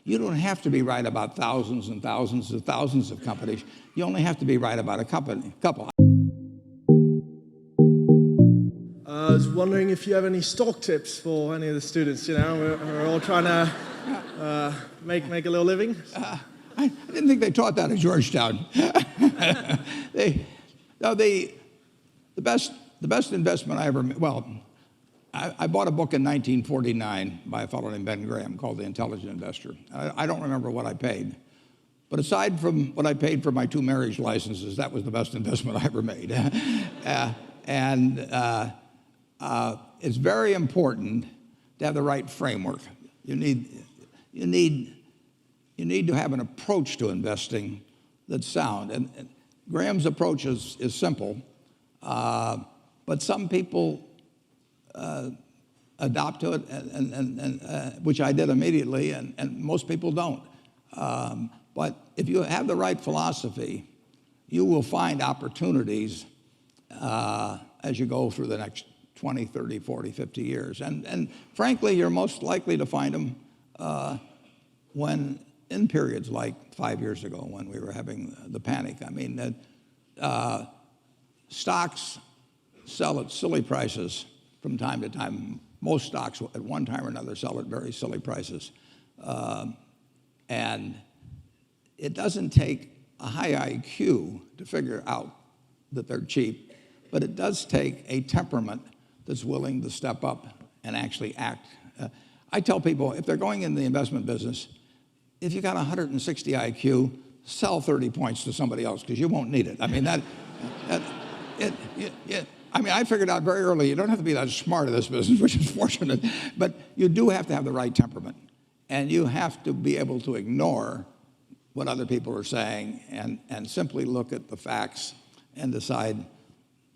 You don't have to be right about thousands and thousands and thousands of companies. You only have to be right about a couple. I was wondering if you have any stock tips for any of the students. You know, we're all trying to make a little living. I didn't think they taught that at Georgetown. The best investment I ever made, well, I bought a book in 1949 by a fellow named Ben Graham called The Intelligent Investor. I don't remember what I paid, but aside from what I paid for my 2 marriage licenses, that was the best investment I ever made. It's very important to have the right framework. You need to have an approach to investing that's sound. And Graham's approach is simple, but some people adopt to it, and which I did immediately, and most people don't. But if you have the right philosophy, you will find opportunities as you go through the next 20, 30, 40, 50 years. And frankly, you're most likely to find them when in periods like 5 years ago when we were having the panic. I mean, stocks sell at silly prices from time to time. Most stocks at one time or another sell at very silly prices. And it doesn't take a high IQ to figure out that they're cheap, but it does take a temperament that's willing to step up and actually act. I tell people, if they're going in the investment business, if you got 160 IQ, sell 30 points to somebody else because you won't need it. I mean, I figured out very early, you don't have to be that smart in this business, which is fortunate, but you do have to have the right temperament. And you have to be able to ignore what other people are saying and simply look at the facts and decide,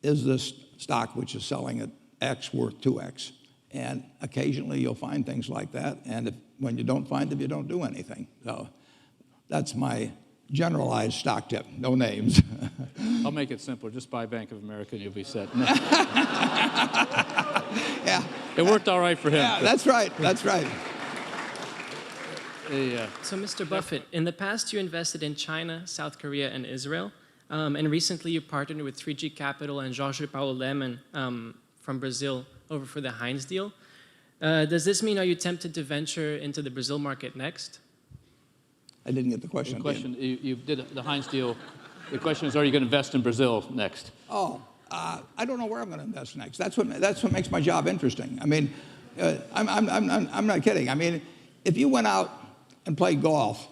is this stock which is selling at X worth 2X? And occasionally you'll find things like that. And when you don't find them, you don't do anything. So that's my generalized stock tip, no names. I'll make it simpler. Just buy Bank of America and you'll be set. Yeah. It worked all right for him. Yeah, that's right. That's right. So, Mr. Buffett, in the past you invested in China, South Korea, and Israel. And recently you partnered with 3G Capital and Georgetown University from Brazil over for the Heinz deal. Does this mean, are you tempted to venture into the Brazil market next? I didn't get the question. The question, you did the Heinz deal. The question is, are you going to invest in Brazil next? I don't know where I'm going to invest next. That's what makes my job interesting. I mean, I'm not kidding. I mean, if you went out and played golf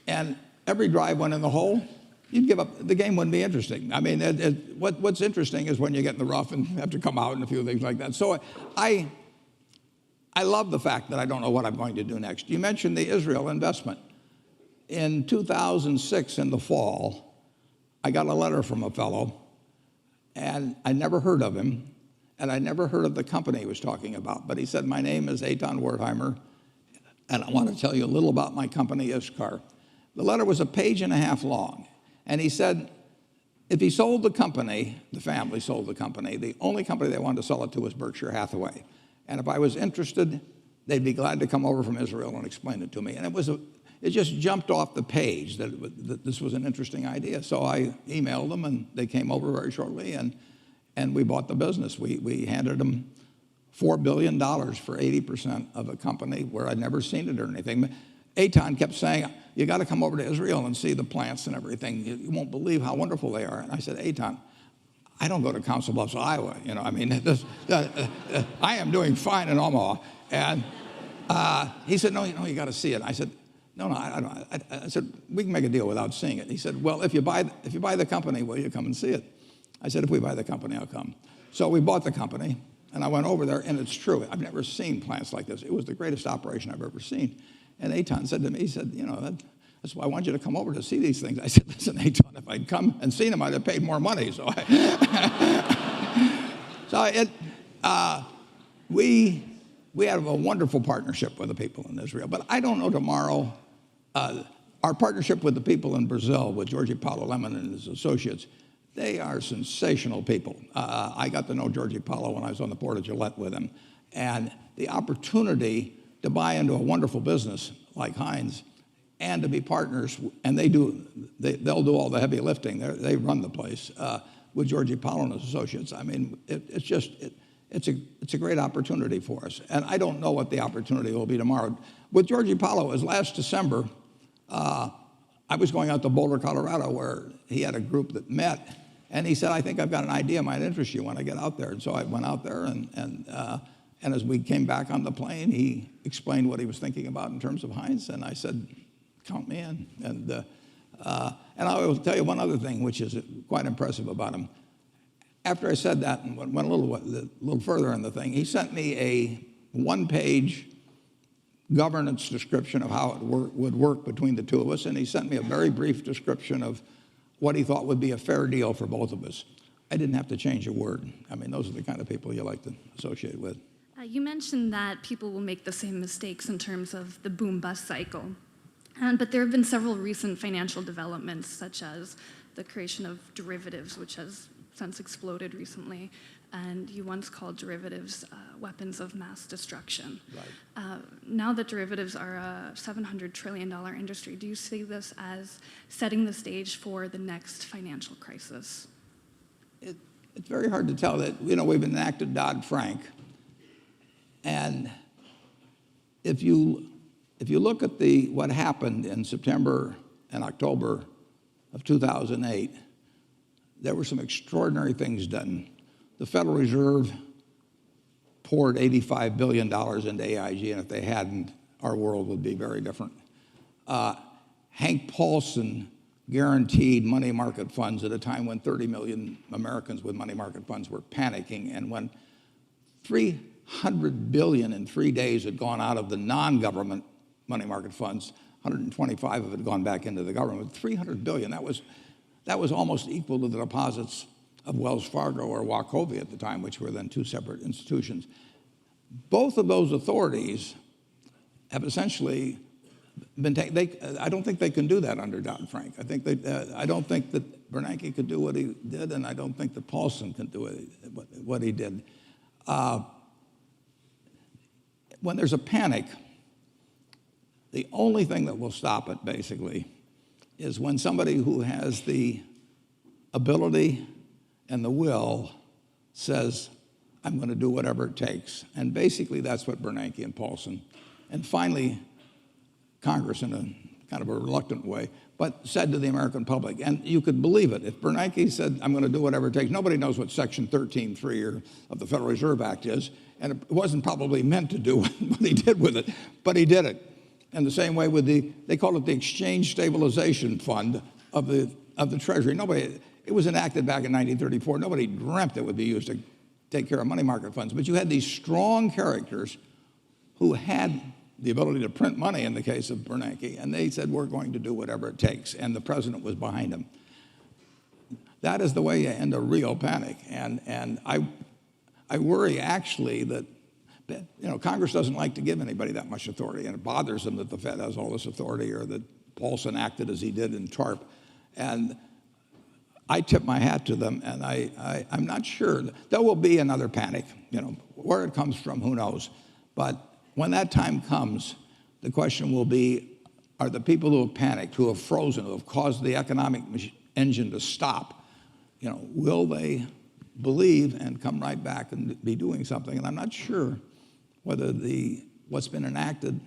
and every drive went in the hole, you'd give up. The game wouldn't be interesting. I mean, what's interesting is when you get in the rough and have to come out and a few things like that. So I love the fact that I don't know what I'm going to do next. You mentioned the Israel investment. In 2006, in the fall, I got a letter from a fellow, and I never heard of him, and I never heard of the company he was talking about. But he said, my name is Eitan Wertheimer, and I want to tell you a little about my company, Ishkar. The letter was a page and a half long. And he said, if he sold the company, the family sold the company, the only company they wanted to sell it to was Berkshire Hathaway. And if I was interested, they'd be glad to come over from Israel and explain it to me. And it just jumped off the page that this was an interesting idea. So I emailed them, and they came over very shortly, and we bought the business. We handed them $4 billion for 80% of a company where I'd never seen it or anything. Eitan kept saying, you got to come over to Israel and see the plants and everything. You won't believe how wonderful they are. And I said, Eitan, I don't go to Council Bluffs, Iowa. You know, I mean, I am doing fine in Omaha. And he said, no, you got to see it. I said, no, I said, we can make a deal without seeing it. He said, well, if you buy the company, will you come and see it? I said, if we buy the company, I'll come. So we bought the company, and I went over there, and it's true. I've never seen plants like this. It was the greatest operation I've ever seen. And Eitan said to me, he said, you know, that's why I want you to come over to see these things. I said, listen, Eitan, if I'd come and seen them, I'd have paid more money. So we have a wonderful partnership with the people in Israel. But I don't know tomorrow. Our partnership with the people in Brazil, with Georgie Paulo Lemon and his associates, they are sensational people. I got to know Georgie Paulo when I was on the board of Gillette with him. And the opportunity to buy into a wonderful business like Heinz and to be partners, and they'll do all the heavy lifting. They run the place with Georgie Powell and his associates. I mean, it's a great opportunity for us. And I don't know what the opportunity will be tomorrow. With Georgie Powell, it was last December, I was going out to Boulder, Colorado, where he had a group that met, and he said, I think I've got an idea might interest you when I get out there. And so I went out there, and as we came back on the plane, he explained what he was thinking about in terms of Heinz, and I said, count me in. And I will tell you one other thing, which is quite impressive about him. After I said that and went a little further in the thing, he sent me a one-page governance description of how it would work between the two of us, and he sent me a very brief description of what he thought would be a fair deal for both of us. I didn't have to change a word. I mean, those are the kind of people you like to associate with. You mentioned that people will make the same mistakes in terms of the boom-bust cycle. But there have been several recent financial developments, such as the creation of derivatives, which has since exploded recently, and you once called derivatives weapons of mass destruction. Right. Now that derivatives are a $700 trillion industry, do you see this as setting the stage for the next financial crisis? It's very hard to tell. That we've enacted Dodd-Frank, and if you look at what happened in September and October of 2008, there were some extraordinary things done. The Federal Reserve poured $85 billion into AIG, and if they hadn't, our world would be very different. Hank Paulson guaranteed money market funds at a time when 30 million Americans with money market funds were panicking, and when $300 billion in 3 days had gone out of the non-government money market funds, 125 of it had gone back into the government. 300 billion, that was almost equal to the deposits of Wells Fargo or Wachovia at the time, which were then two separate institutions. Both of those authorities have essentially been taken. I don't think they can do that under Dodd-Frank. I don't think that Bernanke could do what he did, and I don't think that Paulson can do what he did. When there's a panic, the only thing that will stop it, basically, is when somebody who has the ability and the will says, I'm going to do whatever it takes. And basically, that's what Bernanke and Paulson, and finally, Congress in a kind of a reluctant way, but said to the American public. And you could believe it. If Bernanke said, I'm going to do whatever it takes, nobody knows what Section 13(3) of the Federal Reserve Act is, and it wasn't probably meant to do what he did with it, but he did it. And the same way with they call it the Exchange Stabilization Fund of the Treasury. It was enacted back in 1934. Nobody dreamt it would be used to take care of money market funds. But you had these strong characters who had the ability to print money in the case of Bernanke, and they said, we're going to do whatever it takes, and the president was behind them. That is the way you end a real panic, and I worry actually that Congress doesn't like to give anybody that much authority, and it bothers them that the Fed has all this authority or that Paulson acted as he did in TARP. And I tip my hat to them, and I'm not sure. There will be another panic. Where it comes from, who knows? But when that time comes, the question will be, are the people who have panicked, who have frozen, who have caused the economic engine to stop, will they believe and come right back and be doing something? And I'm not sure whether what's been enacted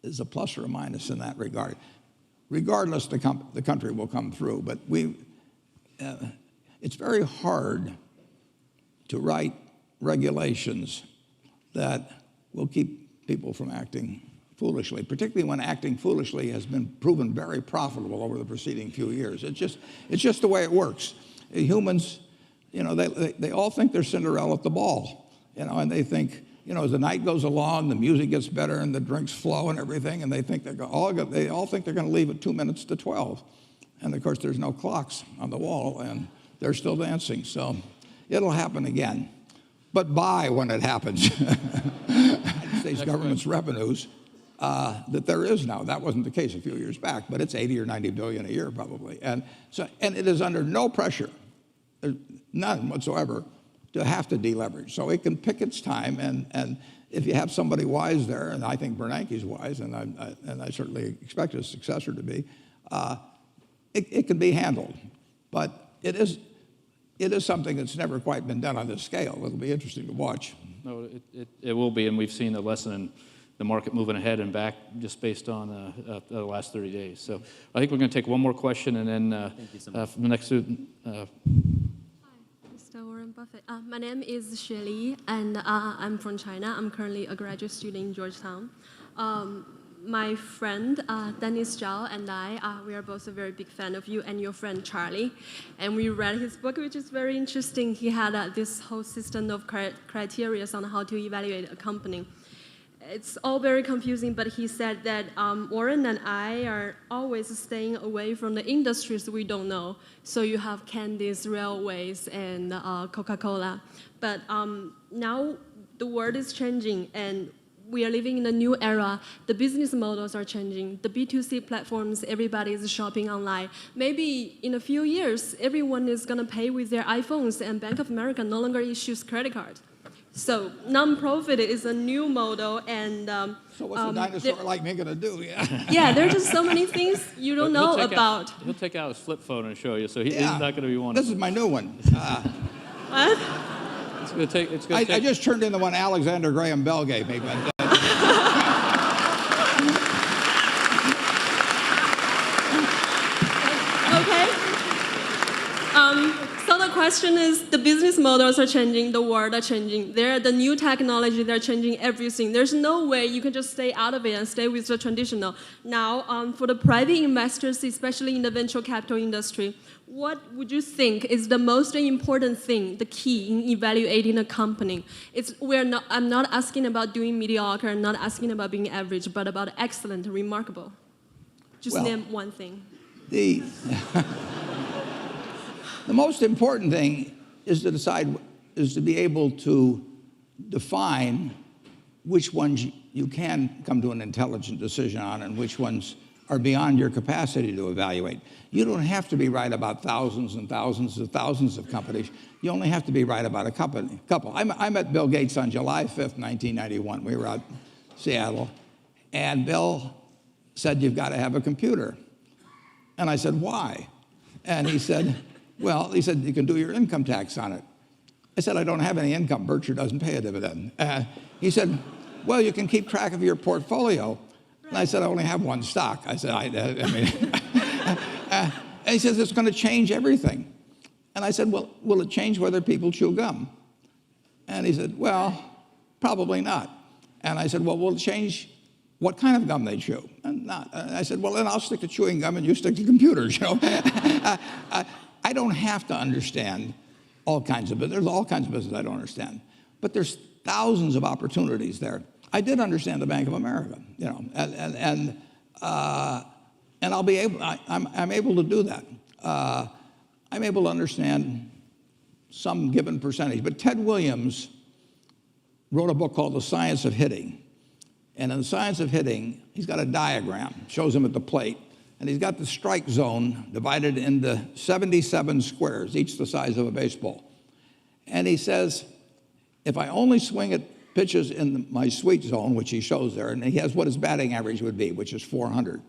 is a plus or a minus in that regard. Regardless, the country will come through. But it's very hard to write regulations that will keep people from acting foolishly, particularly when acting foolishly has been proven very profitable over the preceding few years. It's just the way it works. Humans, they all think they're Cinderella at the ball, and they think, as the night goes along, the music gets better and the drinks flow and everything, and they all think they're going to leave at 2 minutes to 12. And of course, there's no clocks on the wall, and they're still dancing. So it'll happen again. But buy when it happens. United States government's revenues that there is now. That wasn't the case a few years back, but it's 80 or 90 billion a year probably. And it is under no pressure, none whatsoever, to have to deleverage. So it can pick its time, and if you have somebody wise there, and I think Bernanke's wise, and I certainly expect his successor to be, it can be handled. But it is something that's never quite been done on this scale. It'll be interesting to watch. No, it will be, and we've seen the lesson in the market moving ahead and back just based on the last 30 days. So I think we're going to take one more question, and then from the next student. Hi, Mr. Warren Buffett. My name is Xueli, and I'm from China. I'm currently a graduate student in Georgetown. My friend, Dennis Zhao, and we are both a very big fan of you and your friend Charlie. And we read his book, which is very interesting. He had this whole system of criteria on how to evaluate a company. It's all very confusing, but he said that Warren and I are always staying away from the industries we don't know. So you have candies, railways, and Coca-Cola. But now the world is changing, and we are living in a new era. The business models are changing. The B2C platforms, everybody is shopping online. Maybe in a few years, everyone is going to pay with their iPhones, and Bank of America no longer issues credit cards. So non-profit is a new model, and So what's a dinosaur like me going to do? Yeah. yeah, there are just so many things you don't know about. He'll take out his flip phone and show you, so he's not going to be one This of is my new one. What? It's going to take. I just turned in the one Alexander Graham Bell gave me. But, Okay. So the question is, the business models are changing, the world are changing. The new technology, they're changing everything. There's no way you can just stay out of it and stay with the traditional. Now, for the private investors, especially in the venture capital industry, what would you think is the most important thing, the key in evaluating a company? I'm not asking about doing mediocre, I'm not asking about being average, but about excellent, remarkable. Just name one thing. The most important thing is to be able to define which ones you can come to an intelligent decision on and which ones are beyond your capacity to evaluate. You don't have to be right about thousands and thousands and thousands of companies. You only have to be right about a couple. I met Bill Gates on July 5th, 1991. We were out in Seattle, and Bill said, "You've got to have a computer." And I said, "Why?" And he said, you can do your income tax on it. I said, "I don't have any income. Berkshire doesn't pay a dividend." He said, "Well, you can keep track of your portfolio." And I said, "I only have one stock." I said, and he says, "It's going to change everything." And I said, "Well, will it change whether people chew gum?" And he said, "Well, probably not." And I said, "Well, will it change what kind of gum they chew?" And not. And I said, "Well, then I'll stick to chewing gum and you stick to computers." I don't have to understand all kinds of business. There's all kinds of business I don't understand. But there's thousands of opportunities there. I did understand the Bank of America, and I'll be able. I'm able to do that. I'm able to understand some given percentage. But Ted Williams wrote a book called The Science of Hitting, and in The Science of Hitting, he's got a diagram, shows him at the plate, and he's got the strike zone divided into 77 squares, each the size of a baseball. And he says, if I only swing at pitches in my sweet zone, which he shows there, and he has what his batting average would be, which is 400.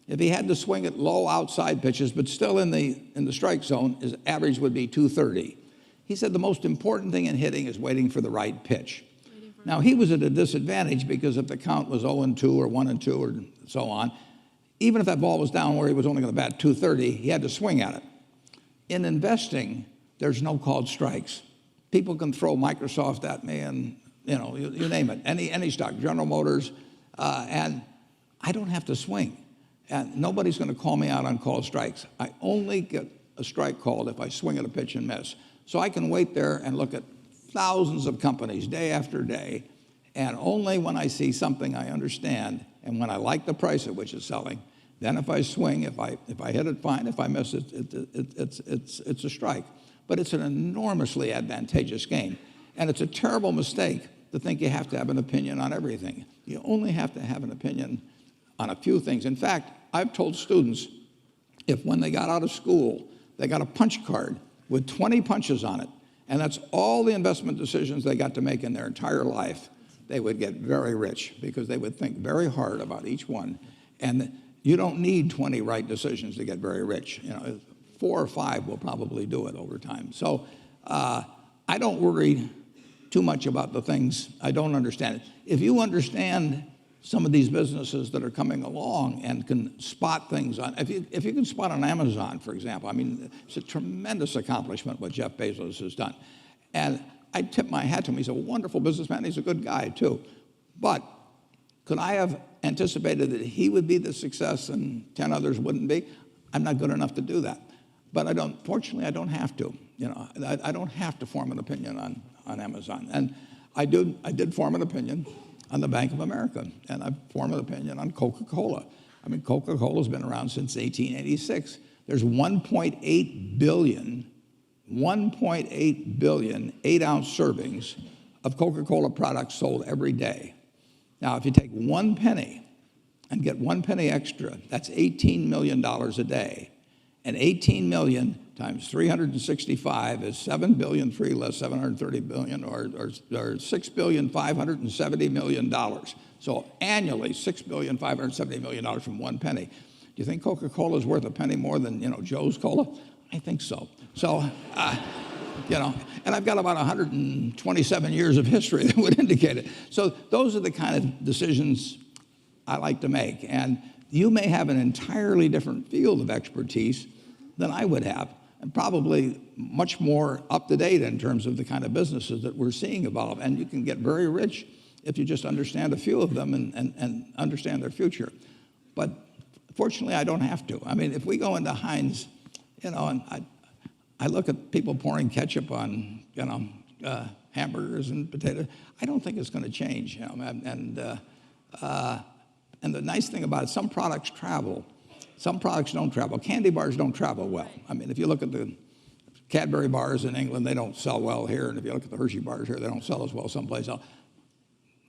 If he had to swing at low outside pitches, but still in the strike zone, his average would be 230. He said the most important thing in hitting is waiting for the right pitch. Now, he was at a disadvantage because if the count was 0-2 or 1-2 or so on, even if that ball was down where he was only going to bat 230, he had to swing at it. In investing, there's no called strikes. People can throw Microsoft at me and, you name it, any stock, General Motors, and I don't have to swing. And nobody's going to call me out on called strikes. I only get a strike called if I swing at a pitch and miss. So I can wait there and look at thousands of companies day after day, and only when I see something I understand and when I like the price at which it's selling, then if I swing, if I hit it, fine. If I miss it, it's a strike. But it's an enormously advantageous game. And it's a terrible mistake to think you have to have an opinion on everything. You only have to have an opinion on a few things. In fact, I've told students, if when they got out of school, they got a punch card with 20 punches on it, and that's all the investment decisions they got to make in their entire life, they would get very rich because they would think very hard about each one. And you don't need 20 right decisions to get very rich. 4 or 5 will probably do it over time. So I don't worry too much about the things I don't understand. If you understand some of these businesses that are coming along and can spot things on, if you can spot on Amazon, for example, I mean, it's a tremendous accomplishment what Jeff Bezos has done. And I tip my hat to him. He's a wonderful businessman. He's a good guy, too. But could I have anticipated that he would be the success and 10 others wouldn't be? I'm not good enough to do that. But fortunately, I don't have to. I don't have to form an opinion on Amazon. And I did form an opinion on the Bank of America, and I've formed an opinion on Coca-Cola. I mean, Coca-Cola's been around since 1886. There's 1.8 billion 8-ounce servings of Coca-Cola products sold every day. Now, if you take 1 penny and get 1 penny extra, that's $18 million a day. And 18 million times 365 is 7 billion, 3 less 730 billion, or $6,570,000,000. So annually, $6,570,000,000 from 1 penny. Do you think Coca-Cola is worth a penny more than Joe's Cola? I think so. So, and I've got about 127 years of history that would indicate it. So those are the kind of decisions I like to make. And you may have an entirely different field of expertise than I would have, and probably much more up to date in terms of the kind of businesses that we're seeing evolve. And you can get very rich if you just understand a few of them and understand their future. But fortunately, I don't have to. I mean, if we go into Heinz, and I look at people pouring ketchup on, hamburgers and potatoes. I don't think it's going to change. And the nice thing about it, some products travel, some products don't travel. Candy bars don't travel well. I mean, if you look at the Cadbury bars in England, they don't sell well here. And if you look at the Hershey bars here, they don't sell as well someplace else.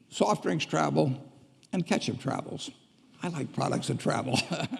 Soft drinks travel, and ketchup travels. I like products that travel.